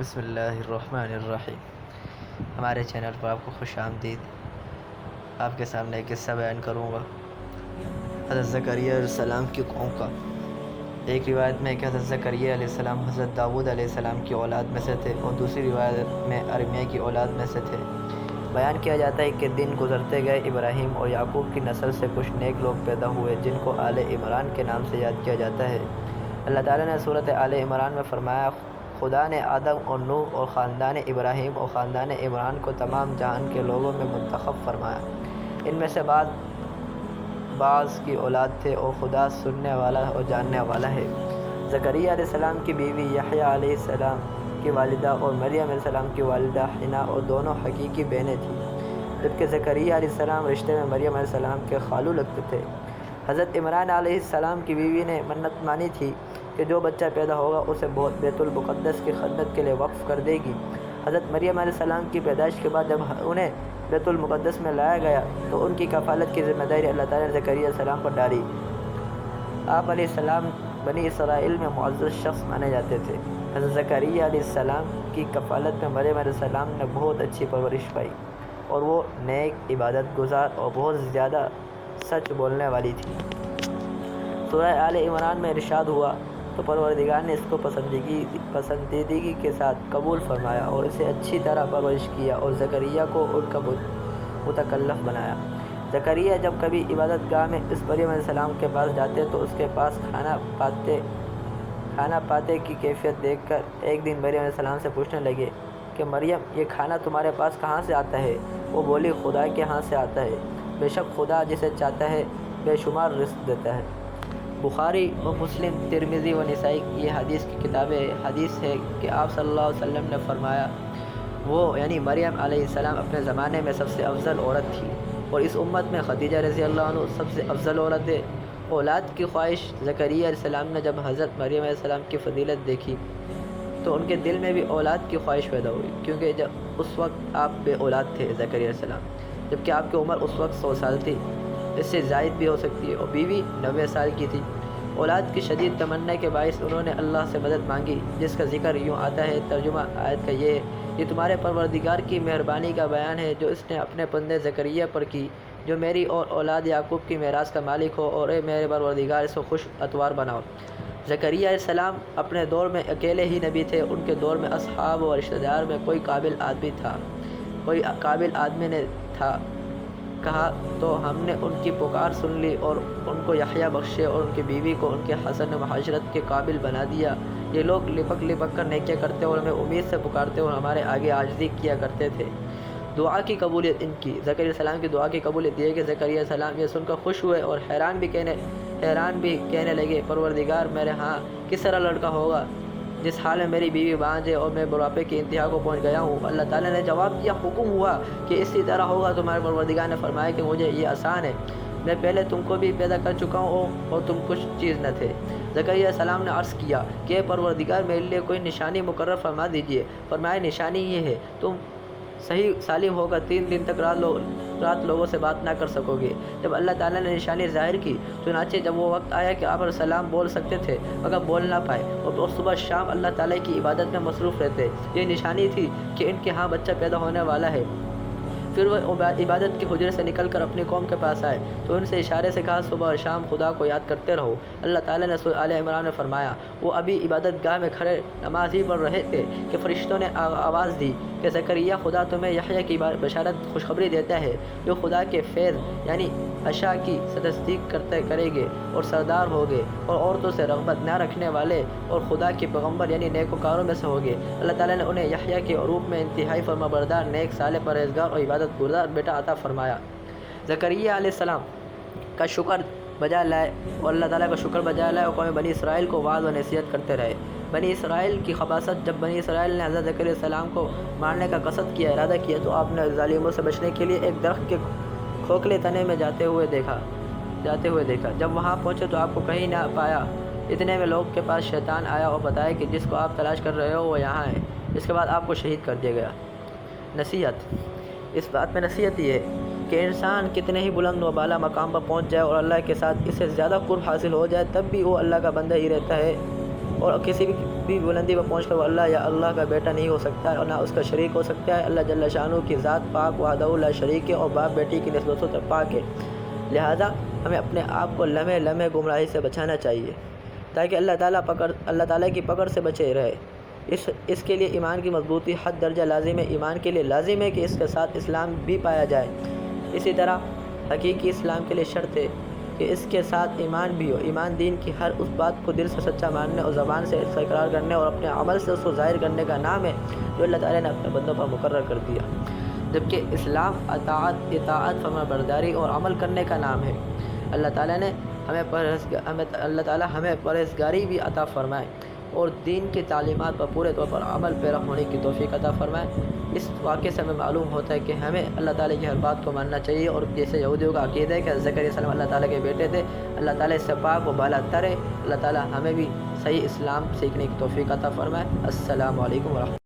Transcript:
بسم اللہ الرحمن الرحیم۔ ہمارے چینل پر آپ کو خوش آمدید۔ آپ کے سامنے ایک قصہ بیان کروں گا حضرت زکریا علیہ السلام کی قوم کا۔ ایک روایت میں کہ حضرت زکریا علیہ السلام حضرت داؤد علیہ السلام کی اولاد میں سے تھے اور دوسری روایت میں ارمیہ کی اولاد میں سے تھے۔ بیان کیا جاتا ہے کہ دن گزرتے گئے، ابراہیم اور یعقوب کی نسل سے کچھ نیک لوگ پیدا ہوئے جن کو آل عمران کے نام سے یاد کیا جاتا ہے۔ اللہ تعالیٰ نے سورۃ آل عمران میں فرمایا، خدا نے آدم اور نوح اور خاندان ابراہیم اور خاندان عمران کو تمام جہان کے لوگوں میں منتخب فرمایا۔ ان میں سے بعض کی اولاد تھے اور خدا سننے والا اور جاننے والا ہے۔ زکریا علیہ السلام کی بیوی یحییٰ علیہ السلام کی والدہ اور مریم علیہ السلام کی والدہ حنا اور دونوں حقیقی بہنیں تھیں، جبکہ زکریا علیہ السلام رشتے میں مریم علیہ السلام کے خالو لگتے تھے۔ حضرت عمران علیہ السلام کی بیوی نے منت مانی تھی کہ جو بچہ پیدا ہوگا اسے بیت المقدس کی خدمت کے لیے وقف کر دے گی۔ حضرت مریم علیہ السلام کی پیدائش کے بعد جب انہیں بیت المقدس میں لایا گیا تو ان کی کفالت کی ذمہ داری اللہ تعالیٰ نے زکریا علیہ السلام پر ڈالی۔ آپ علیہ السلام بنی اسرائیل میں معزز شخص مانے جاتے تھے۔ حضرت زکریا علیہ السلام کی کفالت میں مریم علیہ السلام نے بہت اچھی پرورش پائی اور وہ نیک، عبادت گزار اور بہت زیادہ سچ بولنے والی تھی۔ سورہ آل عمران میں ارشاد ہوا تو پروردگار نے اس کو پسندیدگی کے ساتھ قبول فرمایا اور اسے اچھی طرح پرورش کیا اور زکریا کو ان کا متکلف بنایا۔ زکریا جب کبھی عبادت گاہ میں اس مریم علیہ السلام کے پاس جاتے تو اس کے پاس کھانا پاتے کی کیفیت دیکھ کر ایک دن مریم علیہ السلام سے پوچھنے لگے کہ مریم، یہ کھانا تمہارے پاس کہاں سے آتا ہے؟ وہ بولی، خدا کے ہاں سے آتا ہے، بے شک خدا جسے چاہتا ہے بے شمار رزق دیتا ہے۔ بخاری و مسلم، ترمذی و نسائی یہ حدیث کی کتابیں حدیث ہے کہ آپ صلی اللہ علیہ وسلم نے فرمایا، وہ یعنی مریم علیہ السلام اپنے زمانے میں سب سے افضل عورت تھی اور اس امت میں خدیجہ رضی اللہ عنہ سب سے افضل عورت ہے۔ اولاد کی خواہش زکریا علیہ السلام نے جب حضرت مریم علیہ السلام کی فضیلت دیکھی تو ان کے دل میں بھی اولاد کی خواہش پیدا ہوئی، کیونکہ جب اس وقت آپ بے اولاد تھے زکریا علیہ السلام، جبکہ آپ کی عمر اس وقت 100 سال تھی، اس سے زائد بھی ہو سکتی ہے، اور بیوی 90 سال کی تھی۔ اولاد کی شدید تمنا کے باعث انہوں نے اللہ سے مدد مانگی، جس کا ذکر یوں آتا ہے۔ ترجمہ آیت کا یہ تمہارے پروردگار کی مہربانی کا بیان ہے جو اس نے اپنے بندے زکریا پر کی، جو میری اور اولاد یعقوب کی میراث کا مالک ہو، اور اے میرے پروردگار اس کو خوش اتوار بناؤ۔ زکریا علیہ السلام اپنے دور میں اکیلے ہی نبی تھے۔ ان کے دور میں اصحاب و رشتہ دار میں کوئی قابل آدمی نے تھا۔ کہا تو ہم نے ان کی پکار سن لی اور ان کو یحییٰ بخشے اور ان کی بیوی کو ان کے حسن معاشرت کے قابل بنا دیا۔ یہ لوگ لپک کر نیکیاں کرتے اور ہمیں امید سے پکارتے اور ہمارے آگے عاجزی کیا کرتے تھے۔ دعا کی قبولیت ان کی، زکریا علیہ السلام کی دعا کی قبولیت یہ کہ زکریا علیہ السلام یہ سن کر خوش ہوئے اور حیران بھی کہنے لگے، پروردگار، میرے ہاں کس طرح لڑکا ہوگا جس حال میں میری بیوی بانجھ ہے اور میں بڑھاپے کی انتہا کو پہنچ گیا ہوں؟ اللہ تعالیٰ نے جواب دیا، حکم ہوا کہ اسی طرح ہوگا۔ تمہارے پروردگار نے فرمایا کہ مجھے یہ آسان ہے، میں پہلے تم کو بھی پیدا کر چکا ہوں اور تم کچھ چیز نہ تھے۔ زکریا علیہ السلام نے عرض کیا کہ اے پروردگار، میرے لیے کوئی نشانی مقرر فرما دیجیے۔ فرمایا، نشانی یہ ہے، تم صحیح سالم ہوگا 3 دن تک رات لوگوں سے بات نہ کر سکو گے۔ جب اللہ تعالیٰ نے نشانی ظاہر کی، چنانچہ جب وہ وقت آیا کہ آپ علیہ السلام بول سکتے تھے مگر بول نہ پائے اور صبح شام اللہ تعالیٰ کی عبادت میں مصروف رہتے، یہ نشانی تھی کہ ان کے ہاں بچہ پیدا ہونے والا ہے۔ پھر وہ عبادت کے حجرے سے نکل کر اپنی قوم کے پاس آئے تو ان سے اشارے سے کہا، صبح اور شام خدا کو یاد کرتے رہو۔ اللہ تعالیٰ نے سورہ آل عمران میں فرمایا، وہ ابھی عبادت گاہ میں کھڑے نماز ہی پڑھ رہے تھے کہ فرشتوں نے آواز دی کہ زکریا، خدا تمہیں یحییٰ کی بشارت خوشخبری دیتا ہے، جو خدا کے فیض یعنی عشاء کی تصدیق کرے گے اور سردار ہوگے اور عورتوں سے رغبت نہ رکھنے والے اور خدا کے پیغمبر یعنی نیکوکاروں میں سے ہوگے۔ اللہ تعالیٰ نے انہیں یحییٰ کے عروپ میں انتہائی فرمانبردار، نیک، صالح، پرہیزگار اور عبادت گزار بیٹا عطا فرمایا۔ زکریا علیہ السلام کا شکر بجا لائے اور اللہ تعالیٰ کا شکر بجا لائے اور قوم بنی اسرائیل کو وعظ و نصیحت کرتے رہے۔ بنی اسرائیل کی خباثت، جب بنی اسرائیل نے حضرت زکریا علیہ السلام کو مارنے کا قصد کیا، ارادہ کیا، تو آپ نے ظالموں سے بچنے کے لیے ایک درخت کے کھوکھلے تنے میں جاتے ہوئے دیکھا۔ جب وہاں پہنچے تو آپ کو کہیں نہ پایا۔ اتنے میں لوگ کے پاس شیطان آیا اور بتایا کہ جس کو آپ تلاش کر رہے ہو وہ یہاں ہے۔ اس کے بعد آپ کو شہید کر دیا گیا۔ نصیحت، اس بات میں نصیحت یہ ہے کہ انسان کتنے ہی بلند و بالا مقام پر پہنچ جائے اور اللہ کے ساتھ اس سے زیادہ قرب حاصل ہو جائے، تب بھی وہ اللہ کا بندہ ہی رہتا ہے اور کسی بھی بھی بلندی پر پہنچ کر وہ اللہ یا اللہ کا بیٹا نہیں ہو سکتا ہے اور نہ اس کا شریک ہو سکتا ہے۔ اللہ جل شانہ کی ذات پاک وحدہ لا شریک ہے اور باپ بیٹی کی نسبت سے پاک ہے، لہذا ہمیں اپنے آپ کو لمحے لمحے گمراہی سے بچانا چاہیے تاکہ اللہ تعالیٰ کی پکڑ سے بچے رہے۔ اس کے لیے ایمان کی مضبوطی حد درجہ لازم ہے۔ ایمان کے لیے لازم ہے کہ اس کے ساتھ اسلام بھی پایا جائے، اسی طرح حقیقی اسلام کے لیے شرط ہے کہ اس کے ساتھ ایمان بھی ہو۔ ایمان دین کی ہر اس بات کو دل سے سچا ماننے اور زبان سے اس کا اقرار کرنے اور اپنے عمل سے اس کو ظاہر کرنے کا نام ہے جو اللہ تعالیٰ نے اپنے بندوں پر مقرر کر دیا، جبکہ اسلام اطاعت فرما برداری اور عمل کرنے کا نام ہے۔ اللہ تعالیٰ ہمیں پرہیزگاری بھی عطا فرمائے اور دین کی تعلیمات پر پورے طور پر عمل پیرا ہونے کی توفیق عطا فرمائے۔ اس واقعے سے ہمیں معلوم ہوتا ہے کہ ہمیں اللہ تعالیٰ کی ہر بات کو ماننا چاہیے، اور جیسے یہودیوں کا عقیدہ ہے کہ زکریا علیہ السلام اللہ تعالیٰ کے بیٹے تھے، اللہ تعالیٰ اس سے پاک و بالا تر ہے۔ اللہ تعالیٰ ہمیں بھی صحیح اسلام سیکھنے کی توفیق عطا فرمائے۔ السلام علیکم ورحمۃ اللہ۔